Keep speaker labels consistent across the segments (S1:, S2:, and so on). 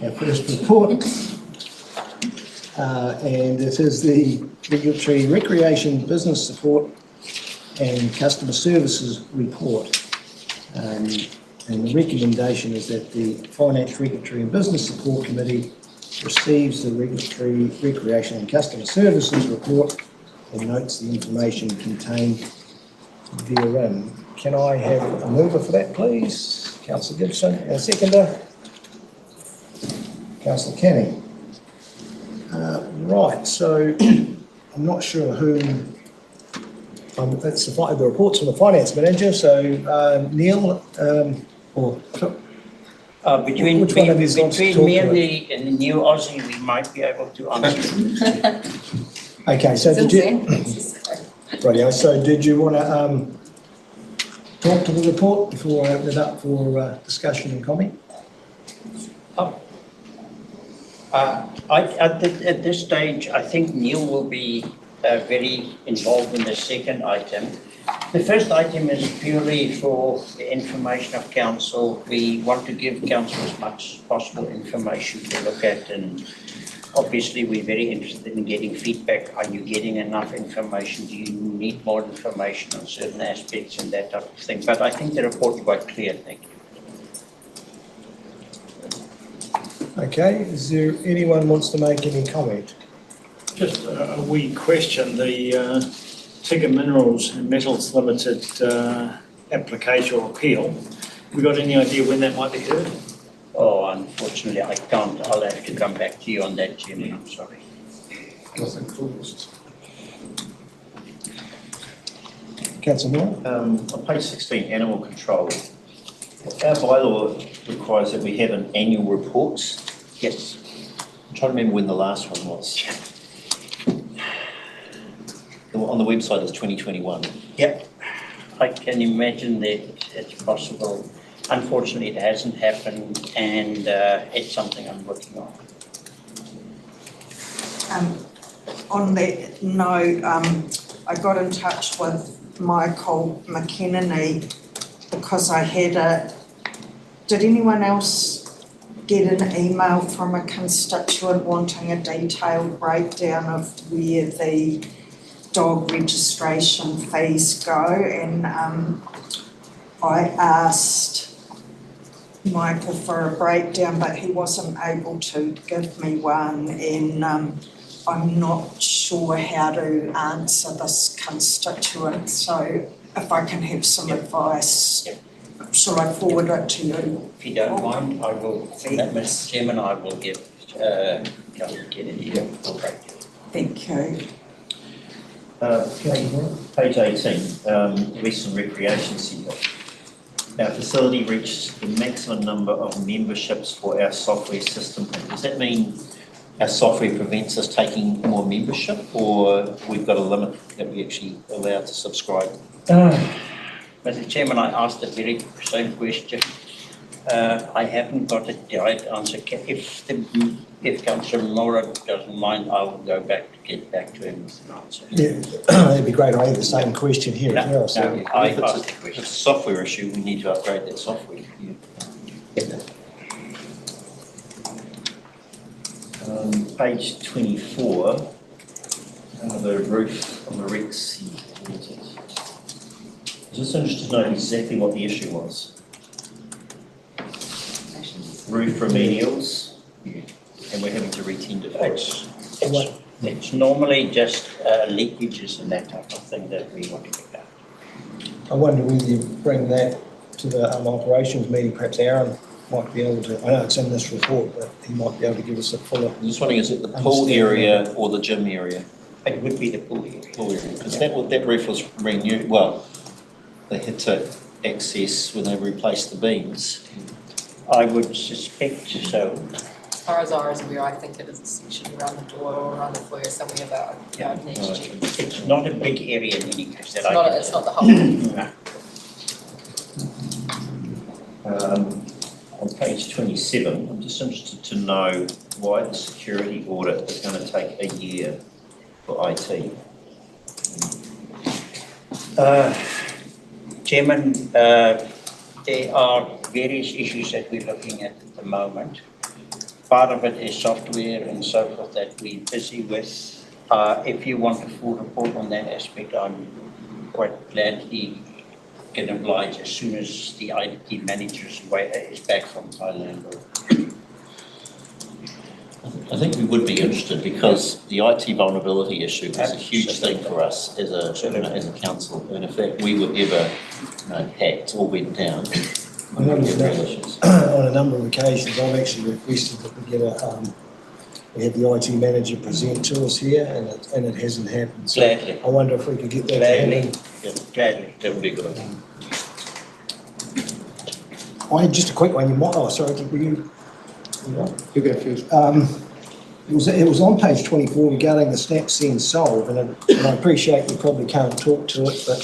S1: our first report. And it is the Regulatory Recreation Business Support and Customer Services Report. And the recommendation is that the Finance, Regulatory and Business Support Committee receives the Regulatory Recreation and Customer Services Report and notes the information contained therein. Can I have a mover for that, please? Councillor Gibson, and a seconder? Councillor Canning. Right, so I'm not sure whom, that's the reports from the Finance Manager, so Neil or
S2: Between
S1: which one of these wants to talk
S2: me
S1: to
S2: and
S1: it?
S2: the new Aussie, we might be able to answer.
S1: Okay, so did you, rightio, so did you want to talk to the report before I open it up for discussion and comment?
S2: At this stage, I think Neil will be very involved in the second item. The first item is purely for the information of council. We want to give council as much possible information to look at, and obviously we're very interested in getting feedback. Are you getting enough information? Do you need more information on certain aspects and that type of thing? But I think the report is quite clear, thank you.
S1: Okay, is there anyone wants to make any comment?
S3: Just a wee question, the Tigger Minerals and Metals Limited application or appeal, have we got any idea when that might be heard?
S2: Oh, unfortunately, I can't. I'll have to come back to you on that, Jimmy. I'm sorry.
S1: Councillor Moore?
S4: On page 16, animal control. Our bylaw requires that we have an annual report.
S2: Yes.
S4: I'm trying to remember when the last one was. On the website it's 2021.
S2: Yep. I can imagine that it's possible. Unfortunately, it hasn't happened, and it's something I'm working on.
S5: On that note, I got in touch with Michael McKennany because I had did anyone else get an email from a constituent wanting a detailed breakdown of where the dog registration fees go? And I asked Michael for a breakdown, but he wasn't able to give me one, and I'm not sure how to answer this constituent, so if I can have some advice, shall I forward it to you?
S2: If you don't mind, I will, Mr. Chairman, I will get Kennedy to break it.
S5: Thank you.
S4: Page 18, Western Recreation Centre. Our facility reached the maximum number of memberships for our software system. Does that mean our software prevents us taking more membership, or we've got a limit that we actually allowed to subscribe?
S2: Mr. Chairman, I asked the very same question. I haven't got a direct answer. If Councillor Mora doesn't mind, I will go back to get back to him with an answer.
S1: Yeah, that'd be great. I had the same question here as well. So
S2: No, I
S4: If
S2: asked the
S4: it's a
S2: question.
S4: software issue, we need to upgrade that software. Page 24, the roof on the Rex. I'm just interested to know exactly what the issue was. Roof remedials, and we're having to retender for it.
S2: It's normally just leakages and that type of thing that we want to get out.
S1: I wonder whether you bring that to the operations meeting. Perhaps Aaron might be able to, I know it's in this report, but he might be able to give us a fuller.
S4: I'm just wondering, is it the pool area or the gym area?
S2: It would be the pool area.
S4: Pool area, because that roof was renewed, well, they had to access when they replaced the beams.
S2: I would suspect so.
S6: As far as ours, I think it is a section around the door or around the foyer, somewhere about an inch deep.
S2: It's not a big area in any case that
S6: It's not the whole.
S2: No.
S4: On page 27, I'm just interested to know why the security audit is going to take a year for IT.
S2: Chairman, there are various issues that we're looking at the moment. part of it is software and so forth that we're busy with. If you want a full report on that aspect, I'm quite gladly can oblige as soon as the IT manager is back from Thailand.
S4: I think we would be interested because the IT vulnerability issue is a huge thing for us as a council. And if we were ever hacked or went down,
S1: I noticed
S4: real
S1: that
S4: issues.
S1: on a number of occasions, I've actually requested that we get we have the IT manager present to us here, and it hasn't happened. So
S2: Gladly.
S1: I wonder if we could get that to
S2: Gladly.
S1: happen.
S2: Gladly.
S4: That would be a good idea.
S1: I had just a quick one. You might. Oh, sorry. Were you?
S7: You go first.
S1: It was on page 24 regarding the snap, send, solve, and I appreciate you probably can't talk to it, but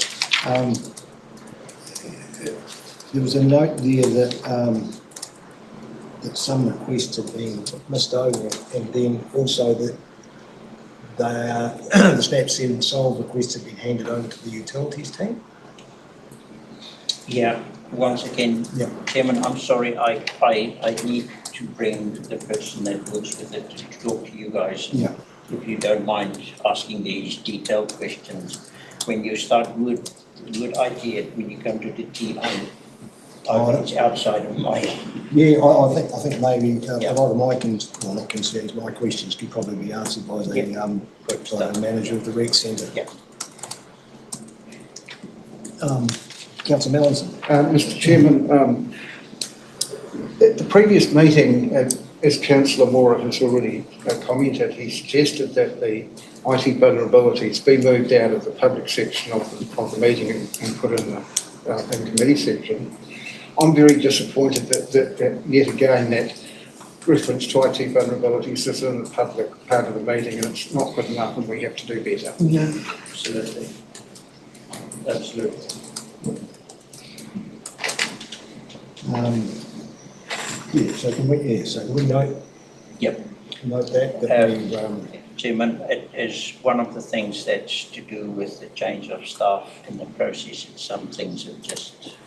S1: there was a note there that some requests had been missed over, and then also that the snap, send, and solve requests had been handed over to the utilities team.
S2: Yeah, once again,
S1: Yeah.
S2: Chairman, I'm sorry, I need to bring the person that works with it to talk to you guys.
S1: Yeah.
S2: If you don't mind asking these detailed questions. When you start with IT, when you come to the TI, it's outside of my,
S1: Yeah, I think maybe
S2: Yeah.
S1: a lot of my not concerns, my questions could probably be answered by the by the manager of the rec centre.
S2: Yeah.
S1: Councillor Mallinson.
S7: Mr Chairman, at the previous meeting, as Councillor Mora has already commented, he suggested that the IT vulnerabilities be moved out of the public section of the meeting and put in the committee section. I'm very disappointed that yet again that reference to IT vulnerabilities is in the public part of the meeting, and it's not good enough, and we have to do better.
S1: Yeah.
S2: absolutely. Absolutely.
S1: So can we note?
S2: Yep.
S1: Note that we,
S2: Chairman, it is one of the things that's to do with the change of staff in the process, and some things have just,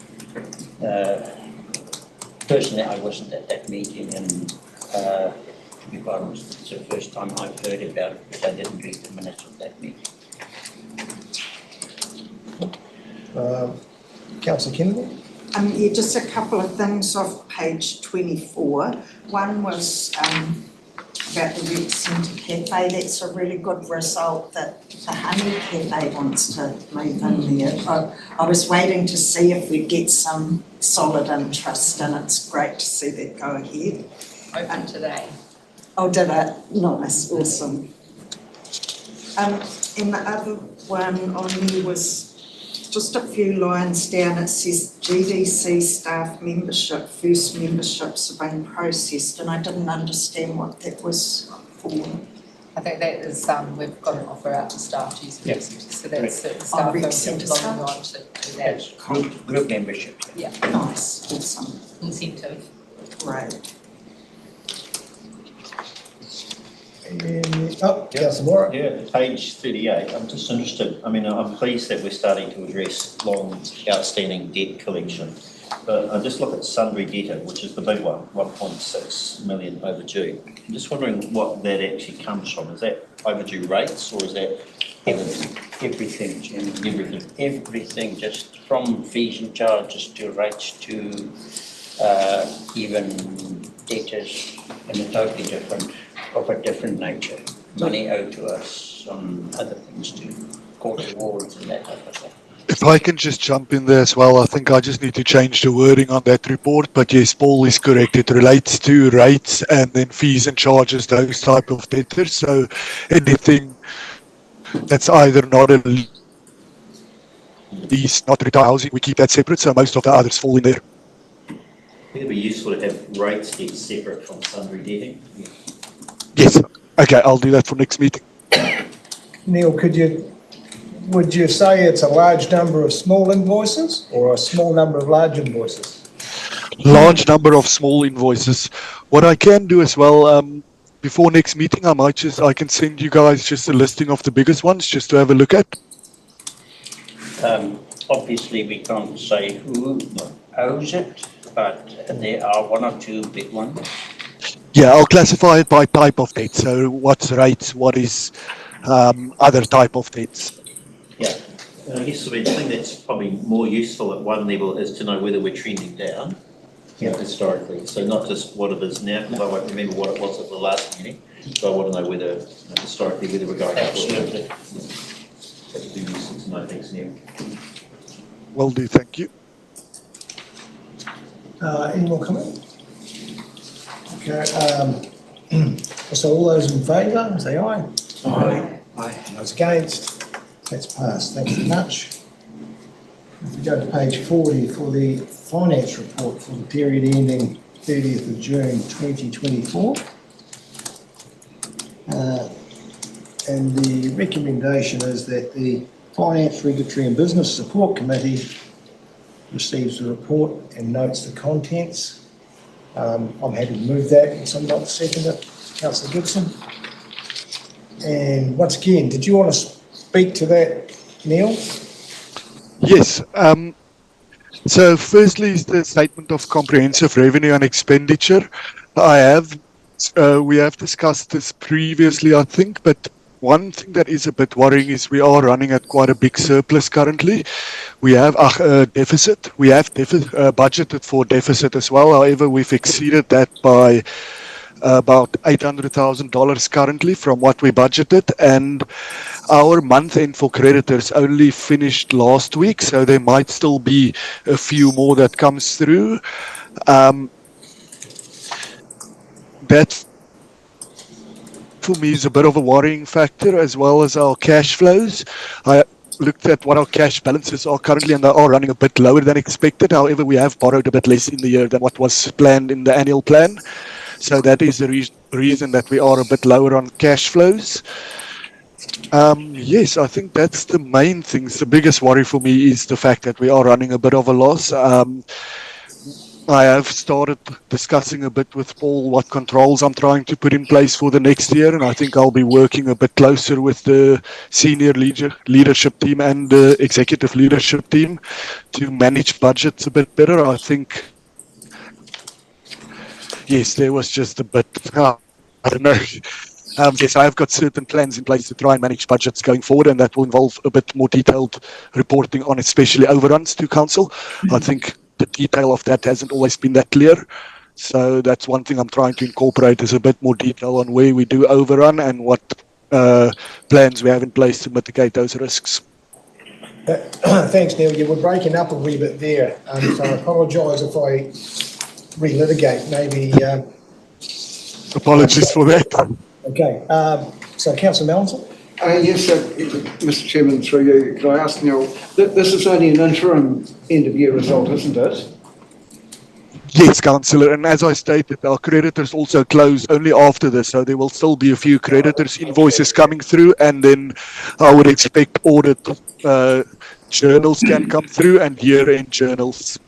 S2: personally, I wasn't at that meeting, and to be quite honest, it's the first time I've heard about it, because I didn't read the minutes of that meeting.
S1: Councillor Kennedy?
S5: Yeah, just a couple of things off page 24. One was about the Rec Centre Cafe. That's a really good result that the Honey Cafe wants to move in there. I was waiting to see if we'd get some solid interest, and it's great to see that go ahead.
S6: Open today.
S5: Oh, did it? Nice, awesome. And the other one on there was just a few lines down. It says GDC staff membership, first memberships have been processed, and I didn't understand what that was for.
S6: I think that is, we've got an offer out to staff to use the Rec Centre, so that's certain
S5: Oh,
S6: staff
S5: Rec
S6: are
S5: Centre
S6: logging
S5: staff?
S6: on to do that
S2: That's group membership.
S5: Nice, awesome,
S6: incentive.
S5: great.
S1: Councillor Mora?
S4: Yeah, page 38, I'm just interested, I mean, I'm pleased that we're starting to address long outstanding debt collection. But I just look at sundry debtor, which is the big one, 1.6 million overdue. I'm just wondering what that actually comes from. Is that overdue rates, or is that
S2: Everything, Chairman.
S4: everything?
S2: Everything, just from fees and charges to rates to even debtors in a totally different, of a different nature. Money owed to us on other things too, court awards and that type of thing.
S8: If I can just jump in there as well, I think I just need to change the wording on that report. But yes, Paul is correct. It relates to rates and then fees and charges, those type of debtors. So anything that's either not a lease, not retail housing, we keep that separate. So most of the others fall in there.
S4: It'd be useful to have rates get separate from sundry debting.
S8: Yes. Okay, I'll do that for next meeting.
S1: Neil, would you say it's a large number of small invoices or a small number of large invoices?
S8: Large number of small invoices. What I can do as well, before next meeting, I can send you guys just a listing of the biggest ones just to have a look at.
S2: Obviously, we can't say who owes it, but there are one or two big ones.
S8: Yeah, I'll classify it by type of debt. So what's rates, what is other type of debts.
S4: Yeah, and I guess the thing that's probably more useful at one level is to know whether we're trending down, historically. So not just what it is now, because I won't remember what it was at the last meeting. So I want to know whether, historically, whether we're going up.
S2: Absolutely.
S4: That would be useful to know. Thanks, Neil.
S8: Will do, thank you.
S1: Any more comment? Okay, so all those in favour, say aye.
S3: Aye.
S1: Those against, that's passed, thank you very much. If we go to page 40 for the finance report for the period ending 30th of June 2024. And the recommendation is that the Finance, Regulatory and Business Support Committee receives the report and notes the contents. I'm happy to move that, and someone like to second it, Councillor Gibson. And once again, did you want to speak to that, Neil?
S8: Yes. So firstly is the statement of comprehensive revenue and expenditure. We have discussed this previously, I think, but one thing that is a bit worrying is we are running at quite a big surplus currently. We have a deficit. We have budgeted for deficit as well. However, we've exceeded that by about $800,000 currently from what we budgeted, and our month end for creditors only finished last week, so there might still be a few more that comes through. That for me is a bit of a worrying factor, as well as our cash flows. I looked at what our cash balances are currently, and they are running a bit lower than expected. However, we have borrowed a bit less in the year than what was planned in the annual plan. So that is the reason that we are a bit lower on cash flows. Yes, I think that's the main things. The biggest worry for me is the fact that we are running a bit of a loss. I have started discussing a bit with Paul what controls I'm trying to put in place for the next year, and I think I'll be working a bit closer with the senior leadership team and the executive leadership team to manage budgets a bit better. I think, yes, there was just a bit, I don't know. Yes, I've got certain plans in place to try and manage budgets going forward, and that will involve a bit more detailed reporting on especially overruns to council. I think the detail of that hasn't always been that clear. So that's one thing I'm trying to incorporate, is a bit more detail on where we do overrun and what plans we have in place to mitigate those risks.
S1: Thanks, Neil. You were breaking up a wee bit there, so I apologise if I relitigate maybe.
S8: Apologies for that.
S1: Okay, so Councillor Mallinson?
S7: Yes, Mr Chairman, through you, could I ask Neil, this is only an interim end of year result, isn't it?
S8: Yes, Councillor, and as I stated, our creditors also close only after this, so there will still be a few creditors' invoices coming through, and then I would expect audit journals can come through and year-end journals.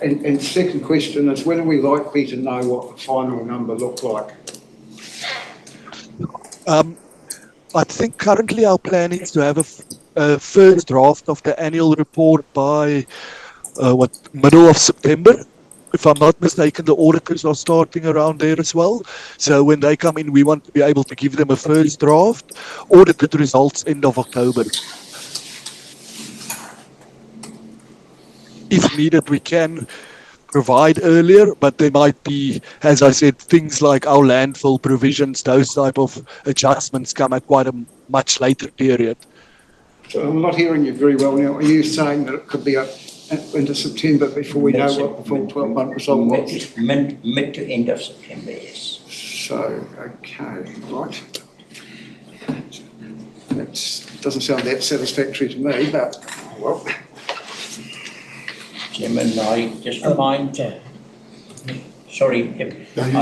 S7: And second question is, when are we likely to know what the final number looked like?
S8: I think currently our plan is to have a first draft of the annual report by middle of September. If I'm not mistaken, the auditors are starting around there as well. So when they come in, we want to be able to give them a first draft. Audited results end of October. If needed, we can provide earlier, but there might be, as I said, things like our landfill provisions, those type of adjustments come at quite a much later period.
S7: So I'm not hearing you very well now. Are you saying that it could be up into September before we know what the full 12-month result was?
S2: Mid to end of September, yes.
S7: So, okay, right. That doesn't sound that satisfactory to me, but, well.
S2: Chairman, I just remind, I'm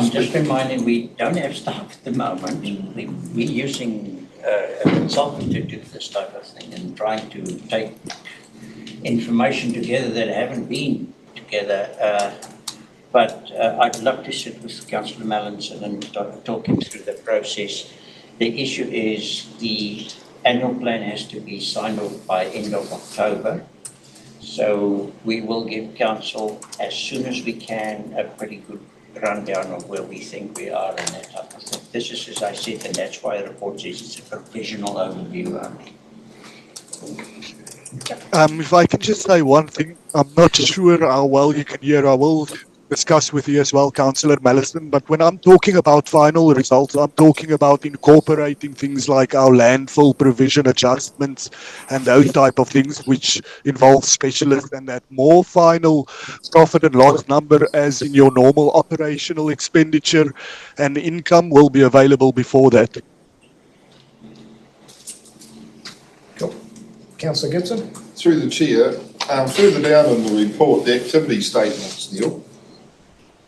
S2: just reminding we don't have staff at the moment. We're using a consultant to do this type of thing and trying to take information together that haven't been together. But I'd love to sit with Councillor Mallinson and talk him through the process. The issue is the annual plan has to be signed off by end of October. So we will give council, as soon as we can, a pretty good rundown of where we think we are and that type of thing. This is, as I said, and that's why the report says it's a provisional overview only.
S8: If I can just say one thing, I'm not sure how well you can hear. I will discuss with you as well, Councillor Mallison, but when I'm talking about final results, I'm talking about incorporating things like our landfill provision adjustments and those type of things which involve specialists, and that more final profit and loss number as in your normal operational expenditure and income will be available before that.
S1: Cool. Councillor Gibson?
S9: Through the chair, further down in the report, the activity statements, Neil,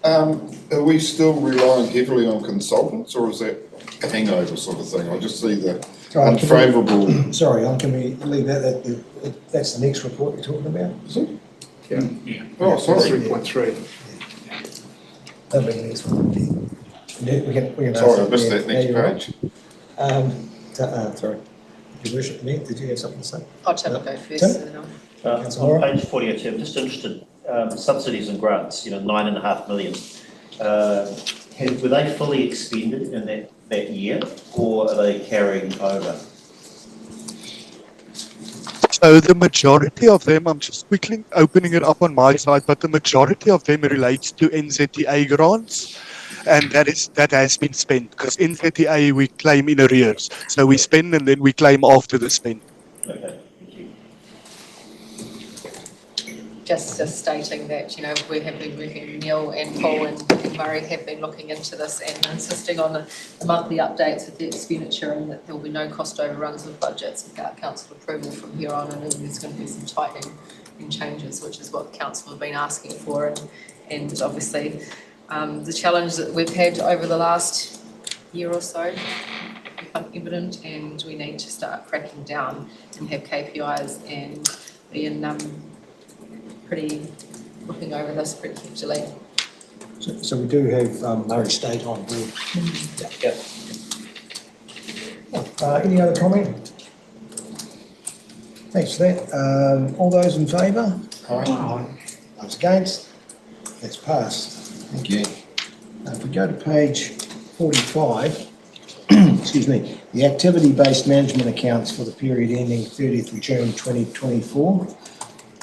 S9: are we still relying heavily on consultants, or is that a hangover sort of thing? I just see the unfavourable.
S1: Sorry, can we leave that, that's the next report you're talking about, is it?
S3: Yeah.
S9: Oh, sorry.
S7: 3.3.
S1: That'll be the next one. Yeah, we can
S9: Sorry, I missed that next page.
S1: Sorry. Your worship, Mayor, did you have something to say?
S6: I'll take a go first.
S1: Tim?
S6: And then I'll-
S1: Councillor
S4: On
S1: Moore?
S4: page 42, I'm just interested, subsidies and grants, 9.5 million. Were they fully expended in that year, or are they carrying over?
S8: So the majority of them, I'm just quickly opening it up on my side, but the majority of them relates to NZTA grants. And that has been spent, because NZTA we claim in arrears. So we spend and then we claim after the spend.
S4: Okay, thank you.
S6: Just stating that, we have been working, Neil and Paul and Murray have been looking into this and insisting on the monthly updates of the expenditure, and that there will be no cost overruns of budgets without council approval from here on, and then there's going to be some tightening and changes, which is what the council have been asking for, and obviously the challenge that we've had over the last year or so become evident, and we need to start cracking down and have KPIs and be looking over this pretty carefully.
S1: So we do have Murray State on board.
S2: Yeah.
S1: Any other comment? Thanks for that. All those in favour?
S9: Aye.
S1: Those against? That's passed. Thank you. If we go to page 45, excuse me, the activity-based management accounts for the period ending 30th of June 2024,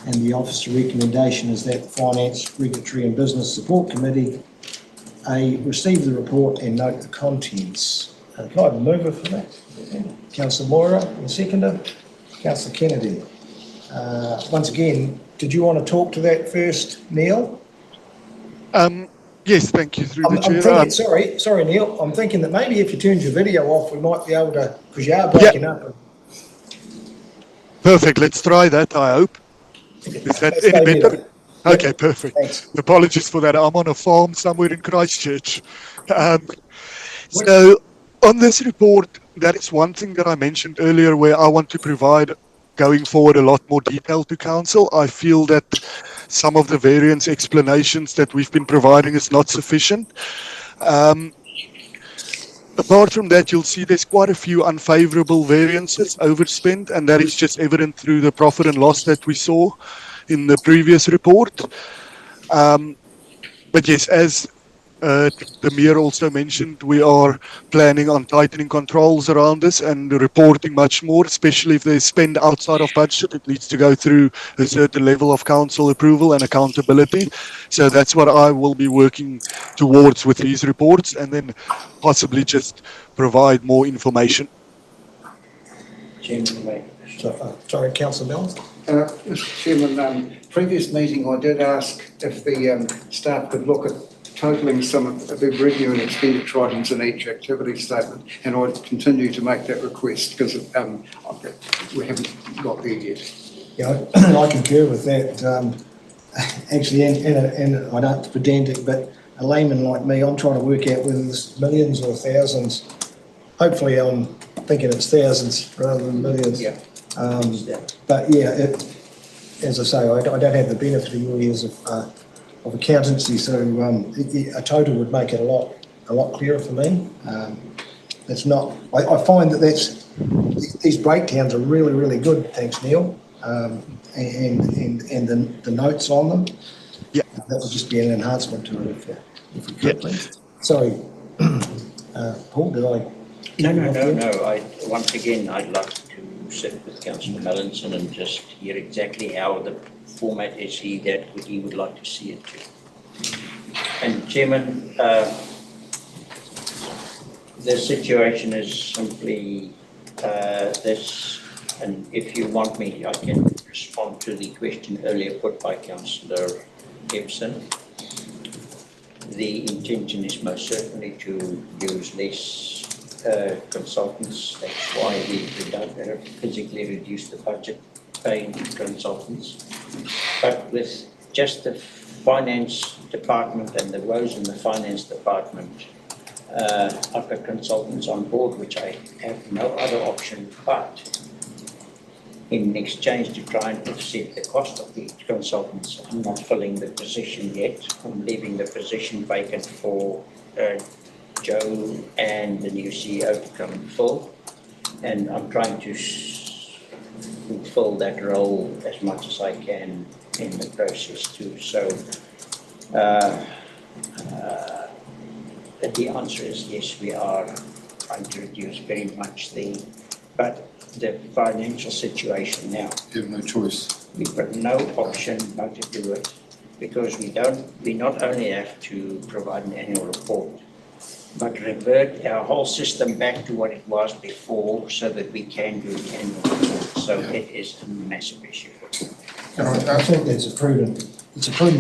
S1: and the officer recommendation is that the Finance, Regulatory and Business Support Committee receive the report and note the contents. Can I have a mover for that? Councillor Moira, and seconder. Councillor Kennedy. Once again, did you want to talk to that first, Neil?
S8: Yes, thank you, through the
S1: I'm
S8: chair.
S1: thinking, sorry, Neil. I'm thinking that maybe if you turned your video off, we might be able to, because you are breaking up.
S8: Perfect, let's try that, I hope. Is that
S1: That's
S8: any
S1: maybe
S8: better?
S1: it.
S8: Okay, perfect.
S1: Thanks.
S8: Apologies for that. I'm on a farm somewhere in Christchurch. So on this report, that is one thing that I mentioned earlier where I want to provide going forward a lot more detail to council. I feel that some of the variance explanations that we've been providing is not sufficient. Apart from that, you'll see there's quite a few unfavourable variances, overspend, and that is just evident through the profit and loss that we saw in the previous report. But yes, as the Mayor also mentioned, we are planning on tightening controls around this and reporting much more, especially if there's spend outside of budget. It needs to go through a certain level of council approval and accountability. So that's what I will be working towards with these reports, and then possibly just provide more information.
S1: Sorry, Councillor Mills.
S7: Mr Chairman, previous meeting I did ask if the staff could look at totalling some of the revenue and expenditure items in each activity statement, and I continue to make that request because we haven't got there yet.
S1: Yeah, I concur with that. Actually, and I don't pedantic, but a layman like me, I'm trying to work out whether it's millions or thousands. Hopefully, I'm thinking it's thousands rather than millions.
S7: Yeah.
S1: But yeah, as I say, I don't have the benefit of your years of accountancy, so a total would make it a lot clearer for me. That's not. I find that these breakdowns are really good. Thanks, Neil, and the notes on them.
S8: Yeah,
S1: that would just be an enhancement to it if we could, please. Sorry, Paul, did I?
S2: Once again, I'd like to sit with Councillor Mallinson and just hear exactly how the format is he would like to see it to. And Chairman, the situation is simply this, and if you want me, I can respond to the question earlier put by Councillor Gibson. The intention is most certainly to use less consultants. That's why we don't physically reduce the budget paying consultants. But with just the finance department and the woes in the finance department, I've got consultants on board, which I have no other option but in exchange to try and offset the cost of the consultants. I'm not filling the position yet. I'm leaving the position vacant for Joe and the new CEO to come and fill. And I'm trying to fill that role as much as I can in the process too. So the answer is yes, we are trying to reduce very much but the financial situation now.
S9: You have no choice.
S2: We've got no option but to do it because we not only have to provide an annual report, but revert our whole system back to what it was before so that we can do the annual report. So it is a massive issue.
S1: And I think it's a prudent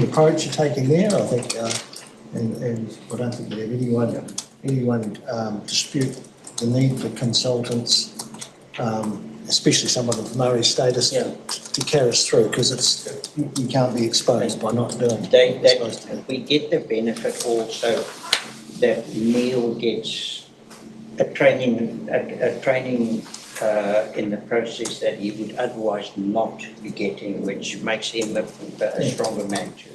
S1: approach you're taking there, I think, and I don't think we have anyone dispute the need for consultants, especially someone of Murray's status to carry us through, because you can't be exposed by not doing it.
S2: We get the benefit also that Neil gets a training in the process that he would otherwise not be getting, which makes him a stronger man too.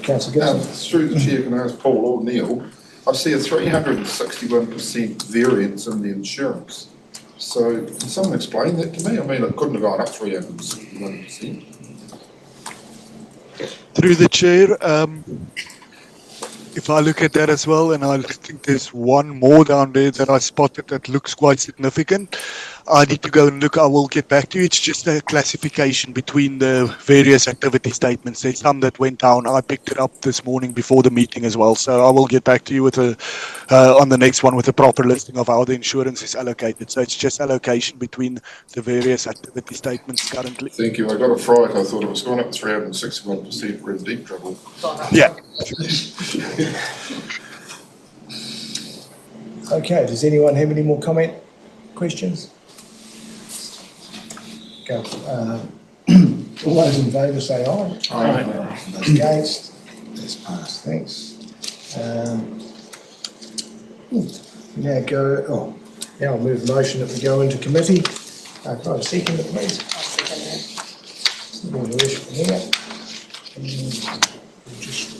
S1: Councillor Gibson.
S9: Through the chair, can I ask Paul or Neil, I see a 361% variance in the insurance. So can someone explain that to me? I mean, it couldn't have gone up 361%.
S8: Through the chair, if I look at that as well, and I think there's one more down there that I spotted that looks quite significant. I need to go and look. I will get back to you. It's just a classification between the various activity statements. There's some that went down. I picked it up this morning before the meeting as well. So I will get back to you with on the next one with a proper listing of how the insurance is allocated. So it's just allocation between the various activity statements currently.
S9: Thank you. I got a fright. I thought it was going up 361%. We're in deep trouble.
S8: Yeah.
S1: Okay, does anyone have any more questions? Go. All those in favour say aye.
S3: Aye.
S1: Those against? That's passed, thanks. Now I'll move the motion that we go into committee. Can I have a second, please?
S6: I'll second that.
S1: All the rest from here. Just